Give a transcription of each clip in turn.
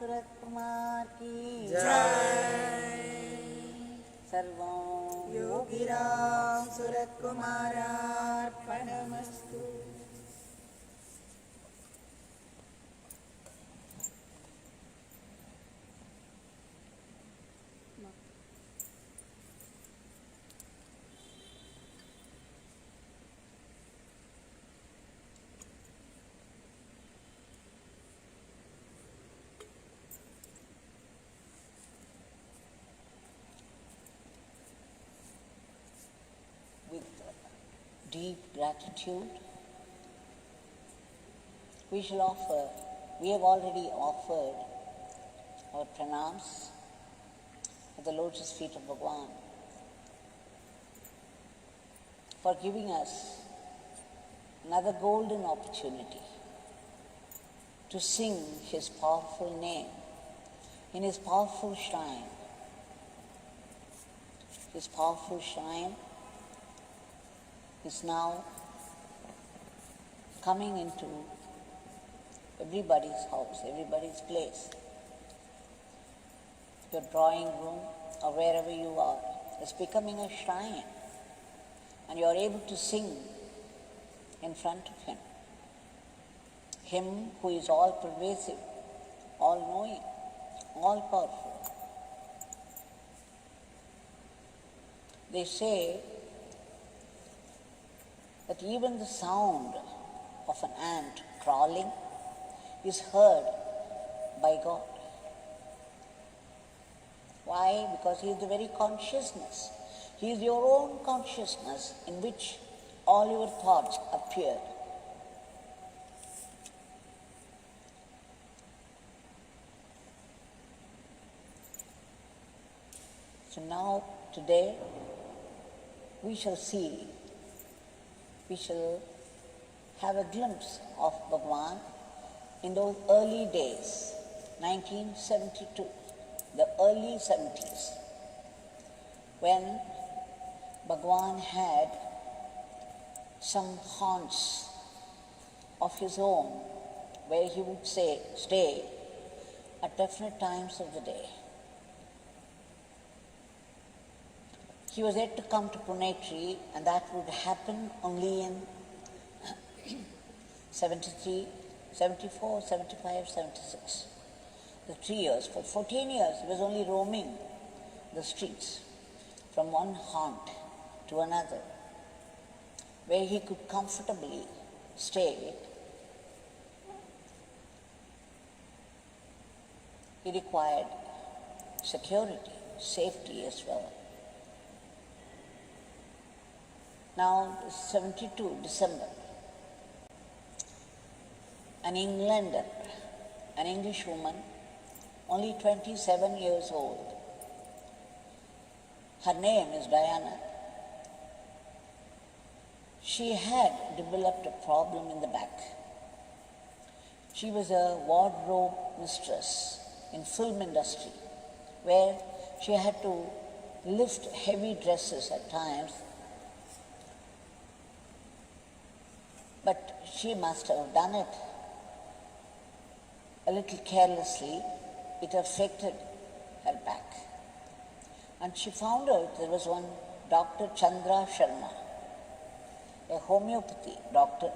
Ramsuratkumar ki Jai. Sarvam Yogi Ramsuratkumar Arpanamastu. with deep gratitude, we have already offered our pranams at the lotus feet of Bhagwan for giving us another golden opportunity to sing His powerful name in His powerful shrine. His powerful shrine is now coming into everybody's house, everybody's place. Your drawing room or wherever you are is becoming a shrine, and you are able to sing in front of Him. Him who is all pervasive, all knowing, all powerful. They say that even the sound of an ant crawling is heard by God. Why? Because He is the very consciousness. He is your own consciousness in which all your thoughts appear. So now, today, we shall have a glimpse of Bhagwan in those early days, 1972, the early 70s, when Bhagwan had some haunts of his own where he would stay at definite times of the day. He was yet to come to Punetri, and that would happen only in 73, 74, 75, 76. The 3 years. For 14 years, he was only roaming the streets from one haunt to another, where he could comfortably stay. He required security, safety as well. Now, 72 December, an Englander, an English woman, only 27 years old. Her name is Diana. She had developed a problem in the back. She was a wardrobe mistress in film industry, where she had to lift heavy dresses at times. But she must have done it a little carelessly. It affected her back. And she found out there was one Dr. Chandra Sharma, a homeopathy doctor.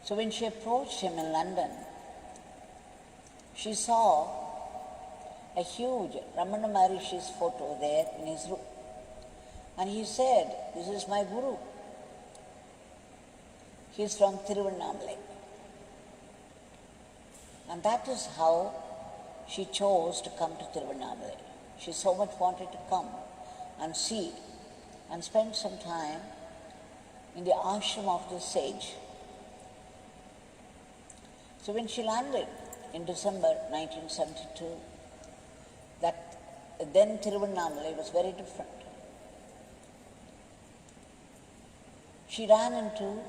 So when she approached him in London, she saw a huge Ramana Maharishi's photo there in his room. And he said, "This is my guru. He is from Tiruvannamalai." And that is how she chose to come to Tiruvannamalai. She so much wanted to come and see and spend some time in the ashram of the sage. So when she landed in December 1972, then Tiruvannamalai was very different. She ran into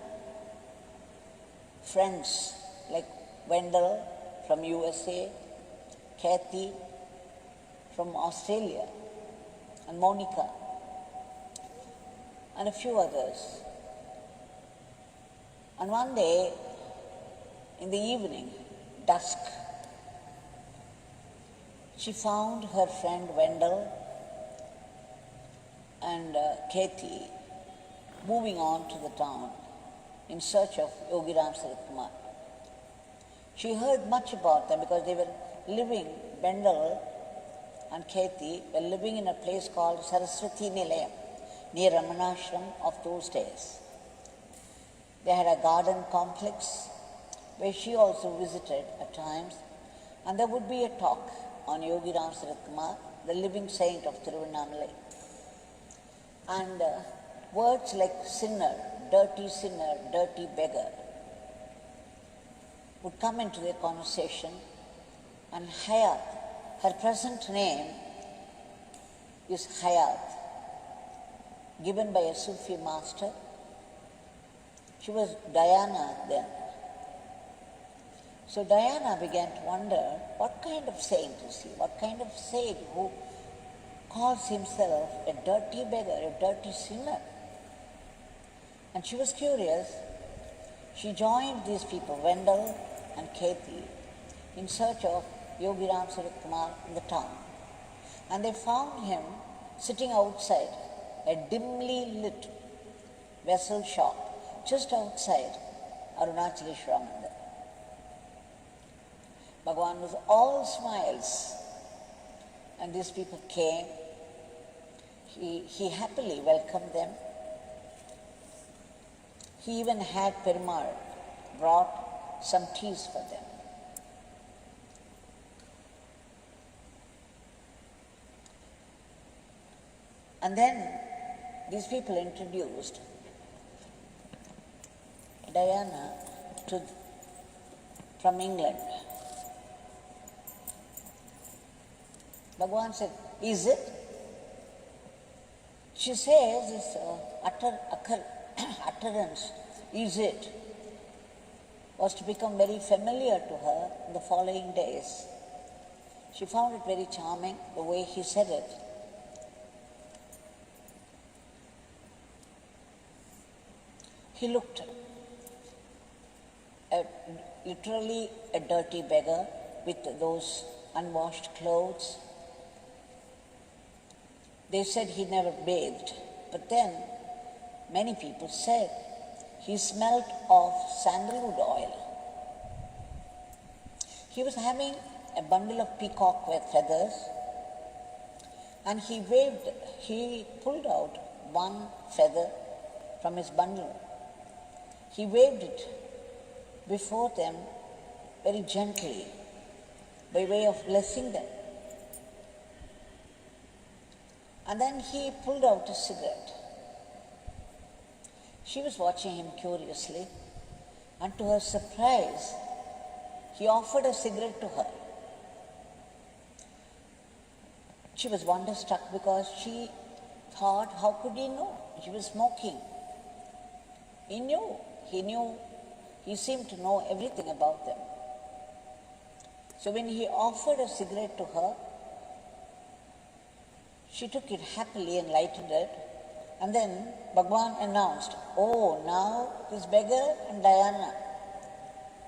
friends like Wendell from USA, Kathy from Australia, and Monica, and a few others. And one day, in the evening, dusk, she found her friend Wendell and Kathy moving on to the town in search of Yogi Ramsuratkumar. She heard much about them because they were living, Wendell and Kathy were living in a place called Saraswati Nilayam, near Ramanashram of those days. They had a garden complex where she also visited at times, and there would be a talk on Yogi Ramsuratkumar, the living saint of Tiruvannamalai. And words like sinner, dirty beggar would come into their conversation, and Hayat, her present name is Hayat, given by a Sufi master. She was Diana then. So Diana began to wonder, what kind of saint is he? What kind of saint who calls himself a dirty beggar, a dirty sinner? And she was curious. She joined these people, Wendell and Kathy, in search of Yogi Ramsuratkumar in the town. And they found him sitting outside a dimly lit vessel shop just outside Arunachaleshwara Mandir. Bhagwan was all smiles, and these people came. He happily welcomed them. He even had Perumal brought some teas for them. And then these people introduced Diana from England. Bhagwan said, is it? She says this utterance, is it, was to become very familiar to her in the following days. She found it very charming, the way he said it. He looked literally a dirty beggar with those unwashed clothes. They said he never bathed, but then many people said he smelled of sandalwood oil. He was having a bundle of peacock feathers, and he pulled out one feather from his bundle. He waved it before them very gently by way of blessing them. And then he pulled out a cigarette. She was watching him curiously, and to her surprise, he offered a cigarette to her. She was wonderstruck because she thought, how could he know? She was smoking. He knew, he seemed to know everything about them. So when he offered a cigarette to her, she took it happily and lighted it, and then Bhagwan announced, oh, now this beggar and Diana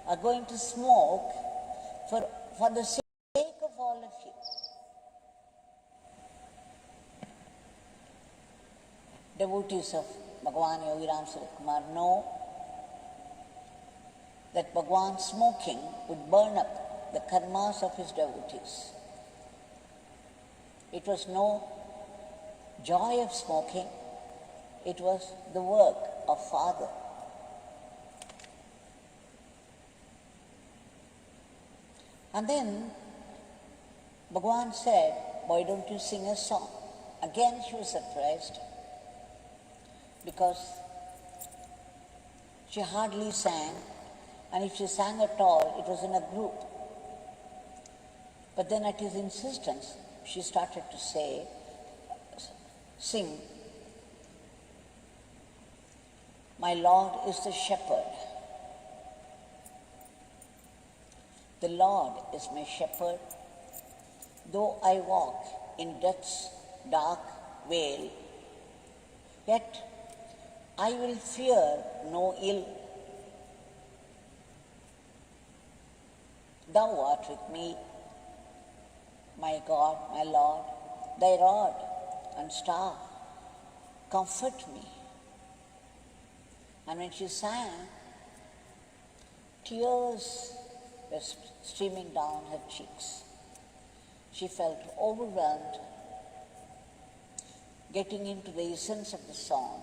are going to smoke for the sake of all of you. Devotees of Bhagwan Yogi Ramsuratkumar know that Bhagwan's smoking would burn up the karmas of his devotees. It was no joy of smoking, it was the work of Father. And then Bhagwan said, why don't you sing a song? Again she was surprised because she hardly sang, and if she sang at all, it was in a group. But then at his insistence, she started to sing, my Lord is the shepherd. The Lord is my shepherd. Though I walk in death's dark vale, yet I will fear no ill. Thou art with me. my God, my Lord, thy rod and staff comfort me. And when she sang, tears were streaming down her cheeks. She felt overwhelmed, getting into the essence of the song,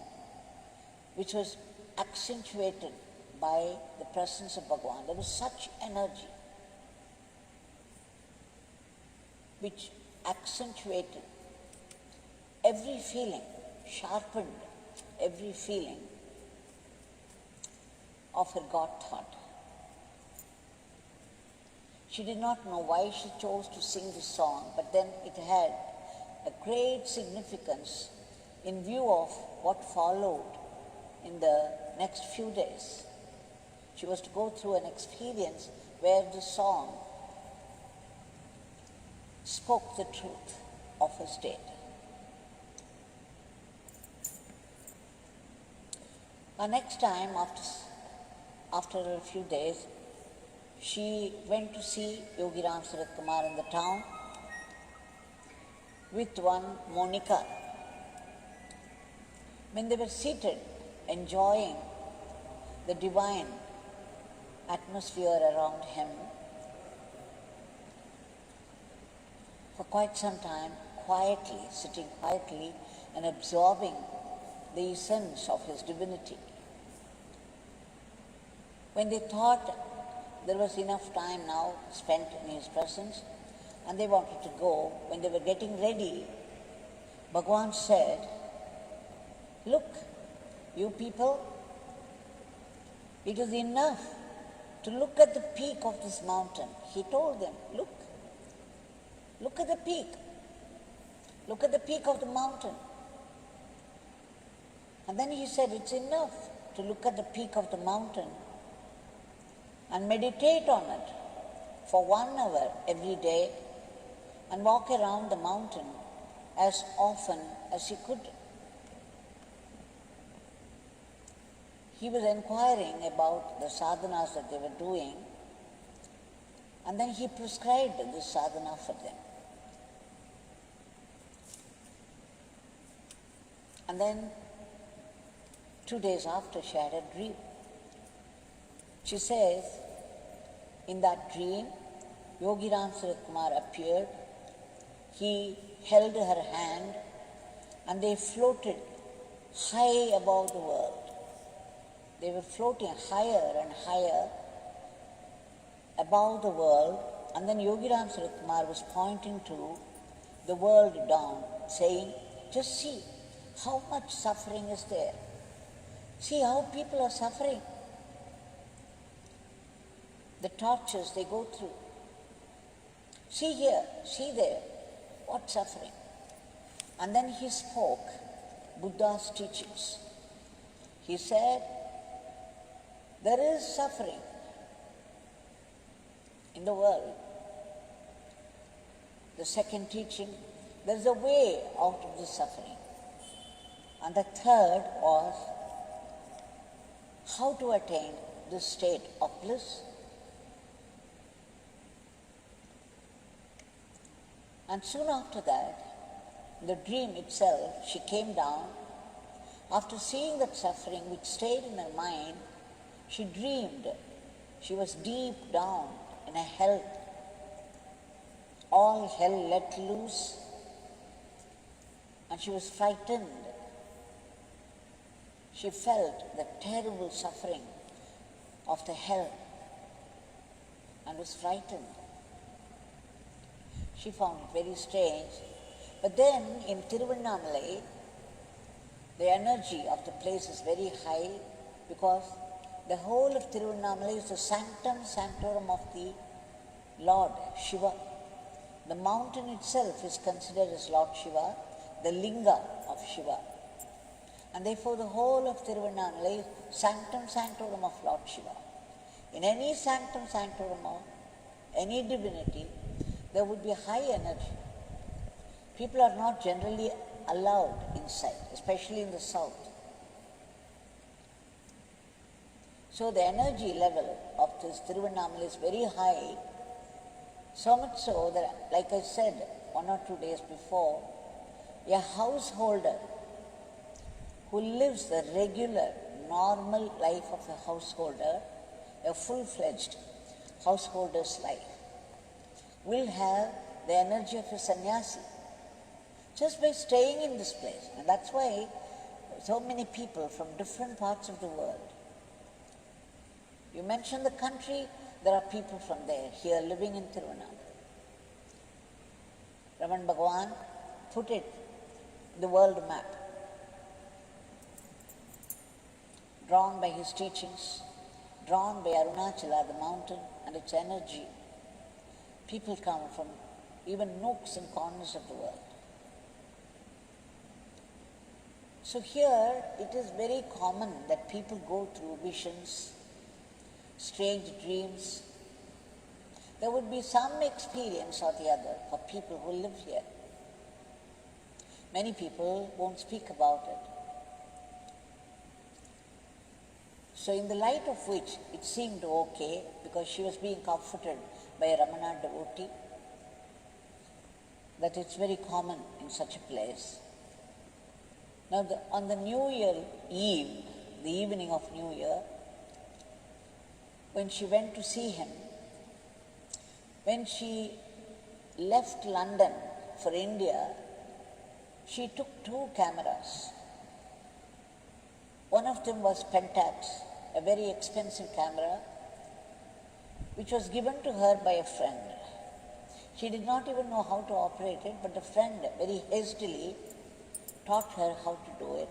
which was accentuated by the presence of Bhagwan. There was such energy which accentuated every feeling, sharpened every feeling of her God thought. She did not know why she chose to sing this song, but then it had a great significance in view of what followed in the next few days. She was to go through an experience where the song spoke the truth of her state. The next time, after a few days, she went to see Yogi Ramsuratkumar in the town with one Monica. When they were seated, enjoying the divine atmosphere around him, for quite some time, quietly, sitting quietly and absorbing the essence of his divinity. When they thought there was enough time now spent in his presence and they wanted to go, when they were getting ready, Bhagwan said, "Look, you people, it is enough to look at the peak of this mountain." He told them, look at the peak. Look at the peak of the mountain. And then he said, it's enough to look at the peak of the mountain and meditate on it for 1 hour every day and walk around the mountain as often as you could. He was inquiring about the sadhanas that they were doing, and then he prescribed this sadhana for them. And then 2 days after, she had a dream. She says, in that dream, Yogi Ramsuratkumar appeared. He held her hand and they floated high above the world. They were floating higher and higher above the world, and then Yogi Ramsuratkumar was pointing to the world down, saying, just see how much suffering is there. See how people are suffering. The tortures they go through. See here, see there, what suffering. And then he spoke Buddha's teachings. He said, there is suffering in the world. The second teaching, there is a way out of this suffering. And the third was how to attain this state of bliss. And soon after that, the dream itself, she came down. After seeing that suffering which stayed in her mind, she dreamed she was deep down in a hell, all hell let loose, and she was frightened. She felt the terrible suffering of the hell and was frightened. She found it very strange. But then in Tiruvannamalai, the energy of the place is very high because the whole of Tiruvannamalai is the sanctum sanctorum of the Lord Shiva. The mountain itself is considered as Lord Shiva, the linga of Shiva. And therefore the whole of Tiruvannamalai is sanctum sanctorum of Lord Shiva. In any sanctum sanctorum of any divinity, there would be high energy. People are not generally allowed inside, especially in the south. So the energy level of this Tiruvannamalai is very high, So much so that, like I said 1 or 2 days before, a householder who lives the regular, normal life of a householder, a full-fledged householder's life, will have the energy of a sannyasi just by staying in this place. And that's why so many people from different parts of the world. You mention the country, there are people from there here living in Tiruvannamalai. Raman Bhagwan put it in the world map, drawn by his teachings, drawn by Arunachala, the mountain, and its energy. People come from even nooks and corners of the world. So here it is very common that people go through visions, strange dreams. There would be some experience or the other for people who live here. Many people won't speak about it. So in the light of which it seemed okay, because she was being comforted by a Ramana devotee, that it's very common in such a place. Now on the New Year Eve, the evening of New Year, when she went to see him, when she left London for India, she took 2 cameras. One of them was Pentax, a very expensive camera, which was given to her by a friend. She did not even know how to operate it, but the friend very hastily taught her how to do it.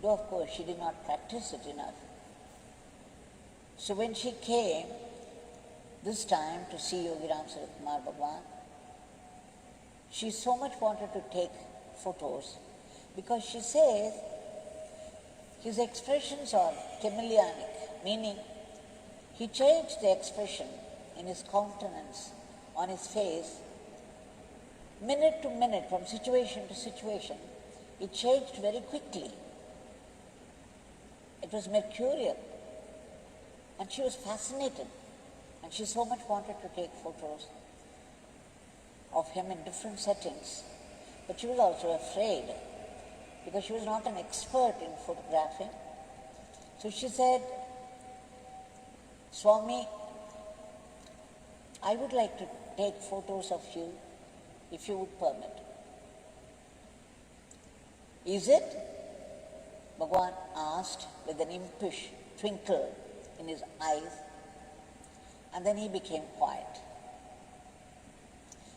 Though of course she did not practice it enough. So when she came this time to see Yogi Ramsuratkumar Bhagwan, she so much wanted to take photos because she says his expressions are chameleonic, meaning he changed the expression in his countenance, on his face, minute to minute, from situation to situation. It changed very quickly. It was mercurial. And she was fascinated. And she so much wanted to take photos of him in different settings. But she was also afraid because she was not an expert in photographing. So she said, Swami, I would like to take photos of you if you would permit. Is it? Bhagwan asked with an impish twinkle in his eyes, and then he became quiet.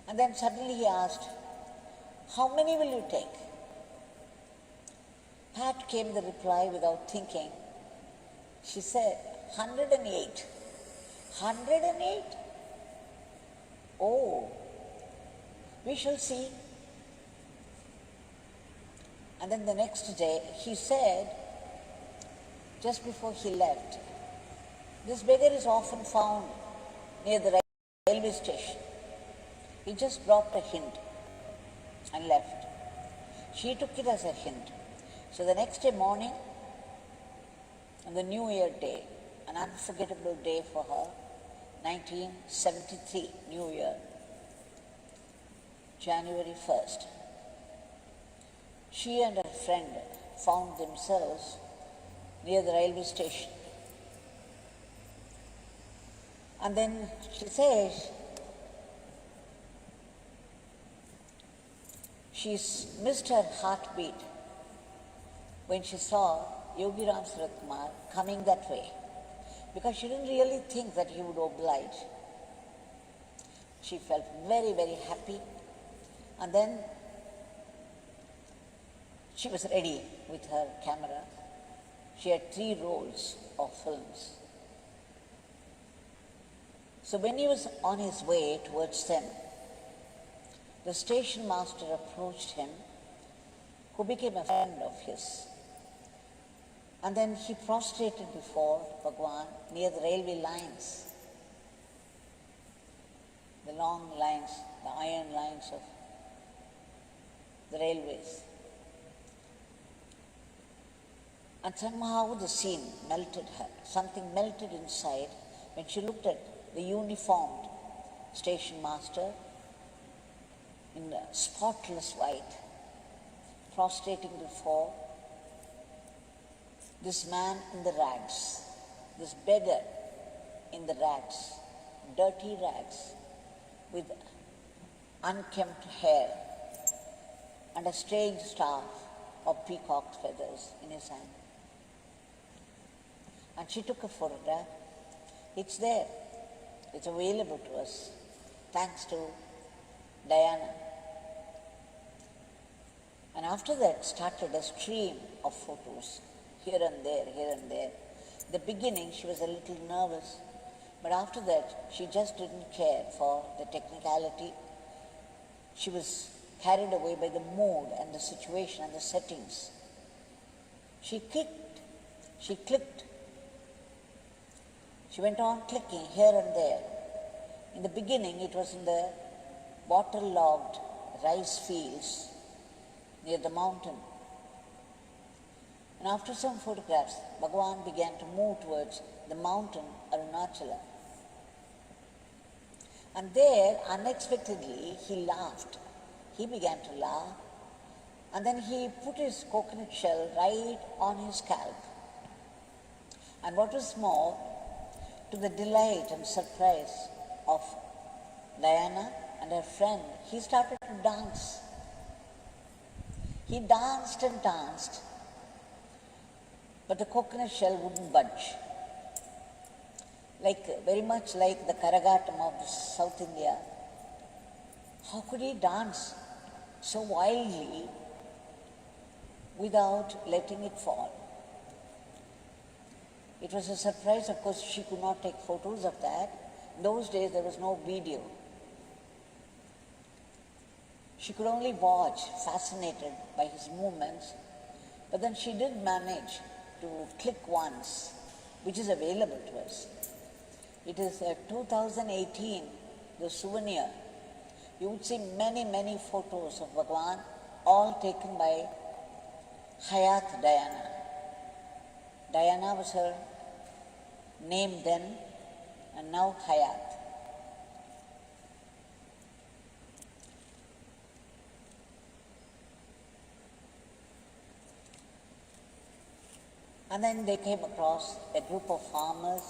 And then suddenly he asked, how many will you take? Pat came the reply without thinking. She said, 108. 108? Oh, we shall see. And then the next day he said, just before he left, this beggar is often found near the railway station. He just dropped a hint and left. She took it as a hint. So the next day morning, on the New Year day, an unforgettable day for her, 1973, New Year, January 1st, she and her friend found themselves near the railway station. And then she says she missed her heartbeat when she saw Yogi Ramsuratkumar coming that way, because she didn't really think that he would oblige. She felt very, very happy. And then she was ready with her camera. She had 3 rolls of films. So when he was on his way towards them, the station master approached him, who became a friend of his. And then he prostrated before Bhagwan near the railway lines, the long lines, the iron lines of the railways. And somehow the scene melted her. Something melted inside when she looked at the uniformed station master in spotless white, prostrating before this man in the rags, this beggar in the rags, dirty rags, with unkempt hair and a strange staff of peacock's feathers in his hand. And she took a photograph. It's there. It's available to us, thanks to Diana. And after that started a stream of photos, here and there, here and there. In the beginning, she was a little nervous, but after that, she just didn't care for the technicality. She was carried away by the mood and the situation and the settings. She clicked, she went on clicking here and there. In the beginning, it was in the waterlogged rice fields near the mountain. And after some photographs, Bhagwan began to move towards the mountain Arunachala. And there, unexpectedly, he laughed. He began to laugh. And then he put his coconut shell right on his scalp. And what was more, to the delight and surprise of Diana and her friend, he started to dance. He danced and danced, but the coconut shell wouldn't budge. Very much like the Karagatam of South India. How could he dance so wildly without letting it fall? It was a surprise. Of course, she could not take photos of that. In those days, there was no video. She could only watch, fascinated by his movements. But then she did manage to click once, which is available to us. It is 2018, the souvenir. You would see many, many photos of Bhagwan, all taken by Hayat Diana. Diana was her name then, and now Hayat. And then they came across a group of farmers,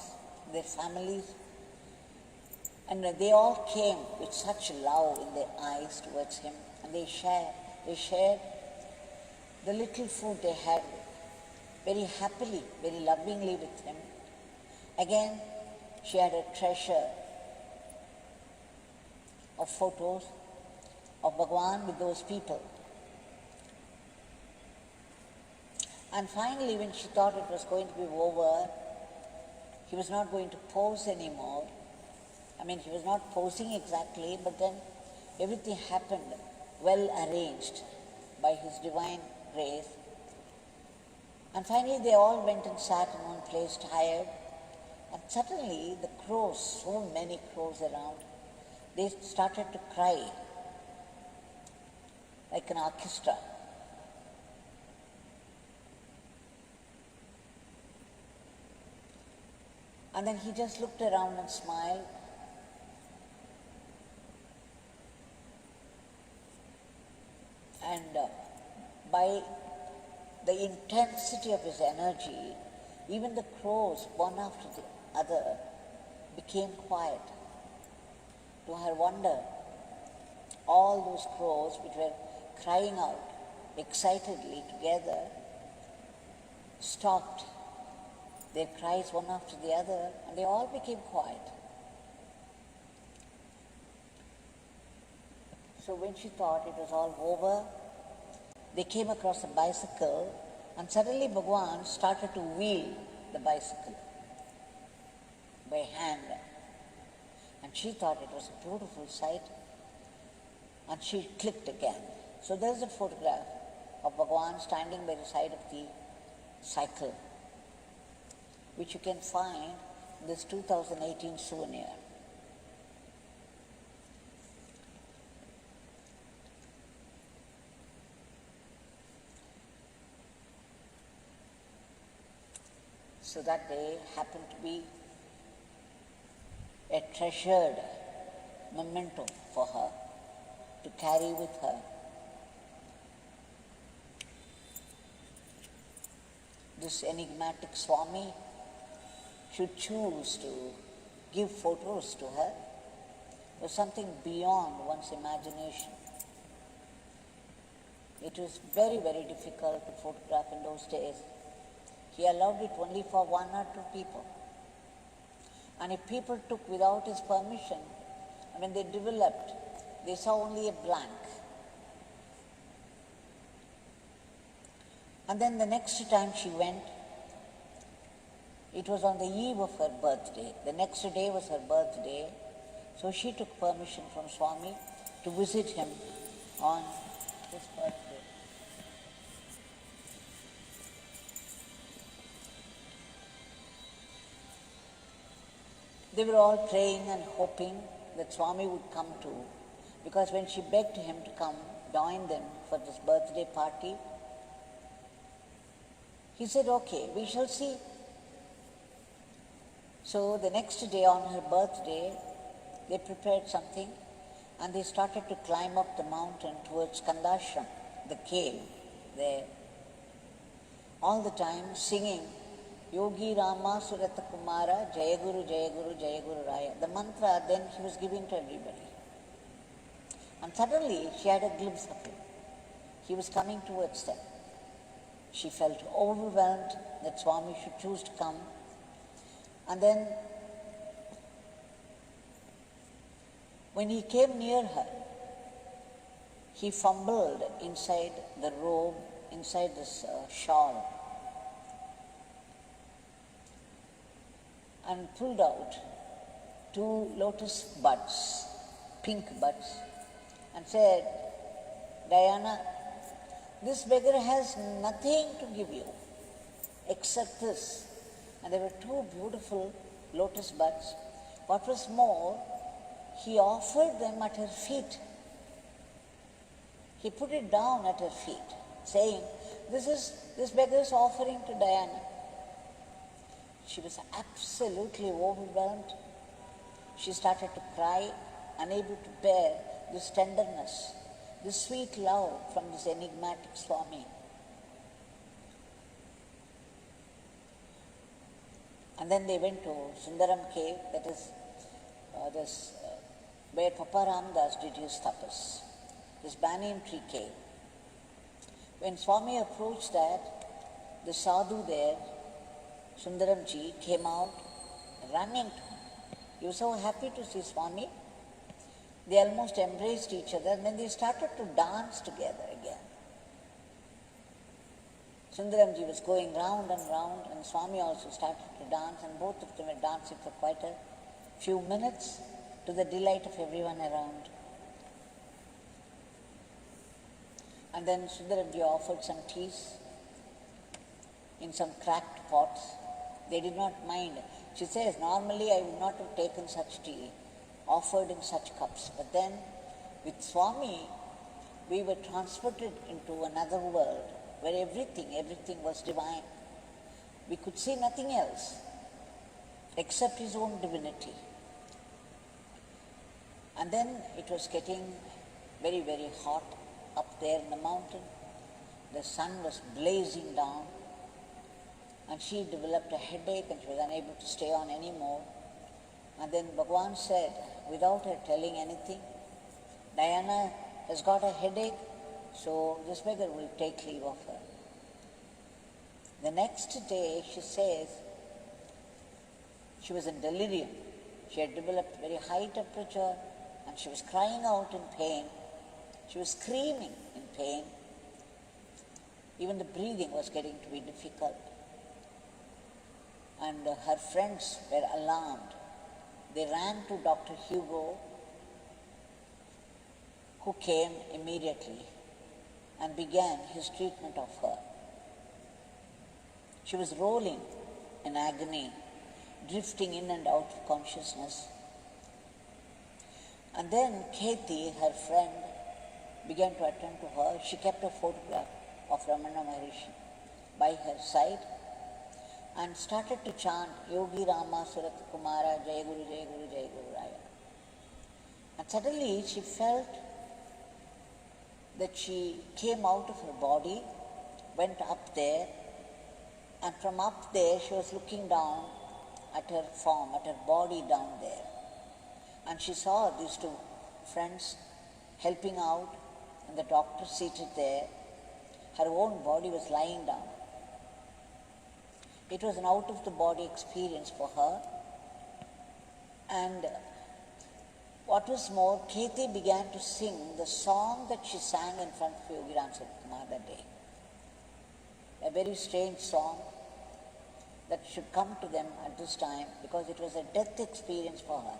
their families, and they all came with such love in their eyes towards him, and they shared the little food they had very happily, very lovingly with him. Again, she had a treasure of photos of Bhagwan with those people. And finally, when she thought it was going to be over, he was not going to pose anymore. He was not posing exactly, but then everything happened well arranged by his divine grace. And finally, they all went and sat in one place, tired. And suddenly, the crows, so many crows around, they started to cry like an orchestra. And then he just looked around and smiled. And by the intensity of his energy, even the crows, one after the other, became quiet. To her wonder, all those crows which were crying out excitedly together stopped their cries one after the other, and they all became quiet. So when she thought it was all over, they came across a bicycle, and suddenly Bhagwan started to wheel the bicycle by hand. And she thought it was a beautiful sight, and she clicked again. So there's a photograph of Bhagwan standing by the side of the cycle, which you can find in this 2018 souvenir. So that day happened to be a treasured memento for her to carry with her. This enigmatic Swami should choose to give photos to her was something beyond one's imagination. It was very, very difficult to photograph in those days. He allowed it only for one or two people. And if people took without his permission, when they developed, they saw only a blank. And then the next time she went, it was on the eve of her birthday. The next day was her birthday, so she took permission from Swami to visit him on his birthday. They were all praying and hoping that Swami would come too, because when she begged him to come join them for this birthday party, he said, okay, we shall see. So the next day on her birthday, they prepared something and they started to climb up the mountain towards Kandashram, the cave there, all the time singing Yogi Ramsuratkumar Jayaguru Jayaguru Jayaguru Raya. The mantra then he was giving to everybody. And suddenly she had a glimpse of him. He was coming towards them. She felt overwhelmed that Swami should choose to come. And then when he came near her, he fumbled inside the robe, inside this shawl, and pulled out 2 lotus buds, pink buds, and said, Diana, this beggar has nothing to give you except this. And there were 2 beautiful lotus buds. What was more, he offered them at her feet. He put it down at her feet, saying, this beggar's offering to Diana. She was absolutely overwhelmed. She started to cry, unable to bear this tenderness, this sweet love from this enigmatic Swami. And then they went to Sundaram cave, that is where Papa Ramdas did his tapas, this banyan tree cave. When Swami approached that, the sadhu there, Sundaramji, came out running to him. He was so happy to see Swami. They almost embraced each other and then they started to dance together again. Sundaramji was going round and round and Swami also started to dance, and both of them were dancing for quite a few minutes to the delight of everyone around. And then Sundaramji offered some teas in some cracked pots. They did not mind. She says, normally I would not have taken such tea, offered in such cups. But then with Swami, we were transported into another world where everything was divine. We could see nothing else except his own divinity. And then it was getting very, very hot up there in the mountain. The sun was blazing down and she developed a headache and she was unable to stay on anymore. And then Bhagwan said, without her telling anything, Diana has got a headache, so this beggar will take leave of her. The next day, she says, she was in delirium. She had developed very high temperature and she was crying out in pain. She was screaming in pain. Even the breathing was getting to be difficult. And her friends were alarmed. They ran to Dr. Hugo, who came immediately and began his treatment of her. She was rolling in agony, drifting in and out of consciousness. And then Katie, her friend, began to attend to her. She kept a photograph of Ramana Maharishi by her side and started to chant Yogi Ramsuratkumar Jayaguru Jayaguru Jayaguru Raya. And suddenly she felt that she came out of her body, went up there, and from up there she was looking down at her form, at her body down there. And she saw these two friends helping out, and the doctor seated there. Her own body was lying down. It was an out-of-the-body experience for her. And what was more, Katie began to sing the song that she sang in front of Yogi Ramsuratkumar that day. A very strange song that should come to them at this time because it was a death experience for her.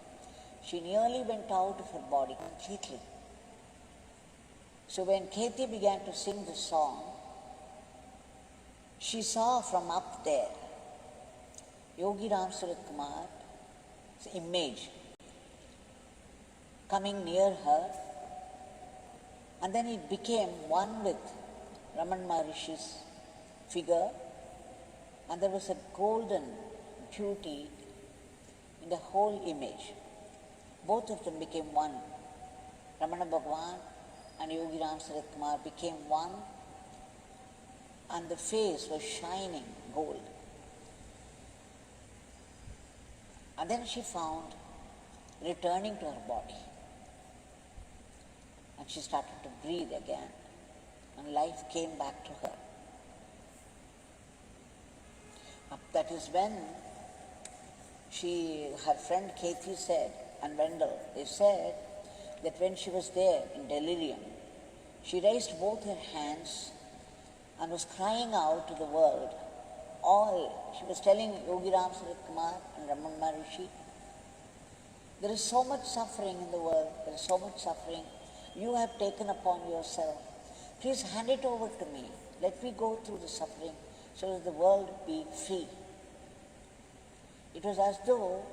She nearly went out of her body completely. So when Katie began to sing the song, she saw from up there Yogi Ramsuratkumar's image coming near her, and then it became one with Raman Maharishi's figure, and there was a golden beauty in the whole image. Both of them became one. Ramana Bhagwan and Yogi Ramsuratkumar became one, and the face was shining gold. And then she found returning to her body. And she started to breathe again, and life came back to her. That is when her friend Katie said, and Wendell, they said that when she was there in delirium, she raised both her hands and was crying out to the world. She was telling Yogi Ramsuratkumar and Raman Maharishi, there is so much suffering in the world, there is so much suffering you have taken upon yourself. Please hand it over to me. Let me go through the suffering so that the world be free. It was as though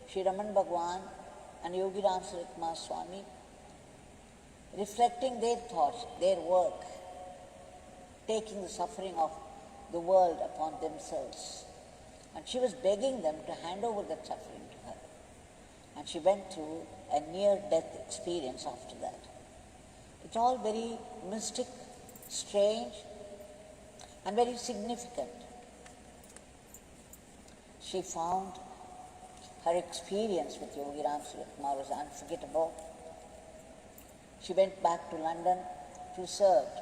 Sri Raman Bhagwan and Yogi Ramsuratkumar Swami reflecting their thoughts, their work, taking the suffering of the world upon themselves. And she was begging them to hand over that suffering to her. And she went through a near-death experience after that. It's all very mystic, strange, and very significant. She found her experience with Yogi Ramsuratkumar was unforgettable. She went back to London, preserved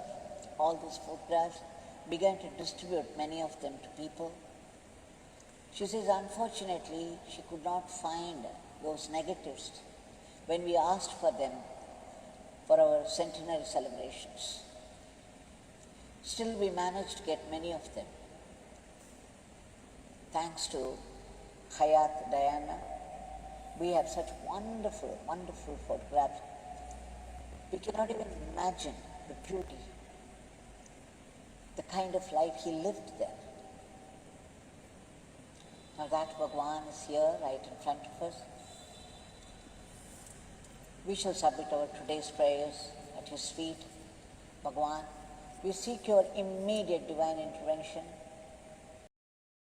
all these photographs, began to distribute many of them to people. She says, unfortunately, she could not find those negatives when we asked for them for our centenary celebrations. Still, we managed to get many of them. Thanks to Hayat Diana, we have such wonderful, wonderful photographs. We cannot even imagine the beauty, the kind of life he lived there. Now that Bhagwan is here, right in front of us. We shall submit our today's prayers at his feet. Bhagwan, we seek your immediate divine intervention